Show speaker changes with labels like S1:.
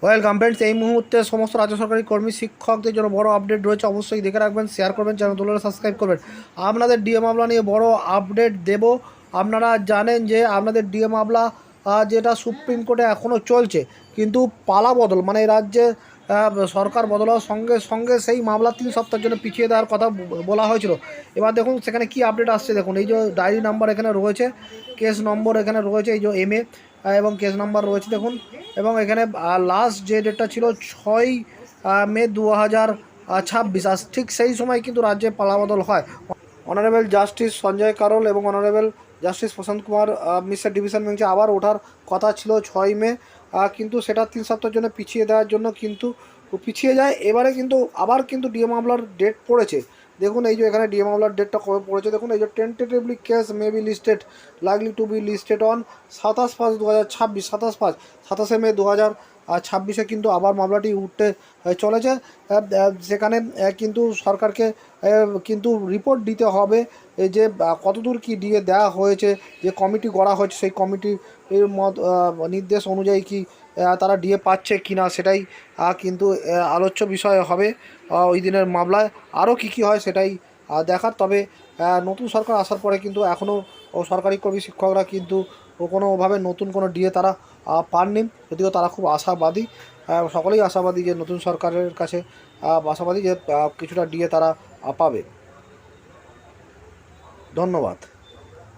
S1: Welcome friends, এই মুহূর্তে সমস্ত রাজ্য সরকারি কর্মী শিক্ষকদের জন্য বড় আপডেট রয়েছে। অবশ্যই দেখে রাখবেন, শেয়ার করবেন, চ্যানেলগুলো সাবস্ক্রাইব করবেন। আপনাদের ডিএ মামলা নিয়ে বড় আপডেট দেব। আপনারা জানেন যে আপনাদের ডিএ মামলা যেটা সুপ্রিম কোর্টে এখনও চলছে, কিন্তু পালা বদল মানে এই রাজ্যে সরকার বদল হওয়ার সঙ্গে সঙ্গে সেই মামলা 3 সপ্তাহের জন্য পিছিয়ে দেওয়ার কথা বলা হয়েছিল। এবার দেখুন সেখানে কি আপডেট আসছে। দেখুন এই যে ডায়েরি নাম্বার এখানে রয়েছে, কেস নম্বর এখানে রয়েছে, এই যে MA এবং কেস নাম্বার রয়েছে দেখুন। এবং এখানে লাস্ট যে ডেটটা ছিল 6 মে 2026, আর ঠিক সেই সময় কিন্তু রাজ্যে পালাবদল হয়। অনারেবল জাস্টিস সঞ্জয় কারোল এবং অনারেবল জাস্টিস প্রশান্ত কুমার মিশ্রের ডিভিশন বেঞ্চে আবার ওঠার কথা ছিল 6 মে, কিন্তু সেটা 3 সপ্তাহের জন্য পিছিয়ে দেওয়ার জন্য কিন্তু পিছিয়ে যায়। এবারে কিন্তু আবার কিন্তু ডিএ মামলার ডেট পড়েছে। দেখুন এই যে এখানে ডিএ মামলার ডেটটা কবে পড়েছে দেখুন। এই যে tentatively case may be listed, likely to be listed on 27/5/2026, 27/5 27 মে 2026 কিন্তু আবার মামলাটি উঠতে চলেছে। সেখানে কিন্তু সরকারকে কিন্তু রিপোর্ট দিতে হবে যে কতদূর কি ডিএ দেওয়া হয়েছে। যে কমিটি গড়া হয়েছে সেই কমিটির নির্দেশ অনুযায়ী কি তারা ডিএ পাচ্ছে কি না, সেটাই কিন্তু আলোচ্য বিষয় হবে ওই দিনের মামলায়। আরও কী হয় সেটাই দেখার। তবে নতুন সরকার আসার পরে কিন্তু এখনও সরকারি কর্মী শিক্ষকরা কিন্তু কোনোভাবে নতুন কোনো ডিএ তারা পাননি, যদিও তারা খুব আশাবাদী। সকলেই আশাবাদী যে নতুন সরকারের কাছে আশাবাদী যে কিছুটা ডিএ তারা পাবে। ধন্যবাদ।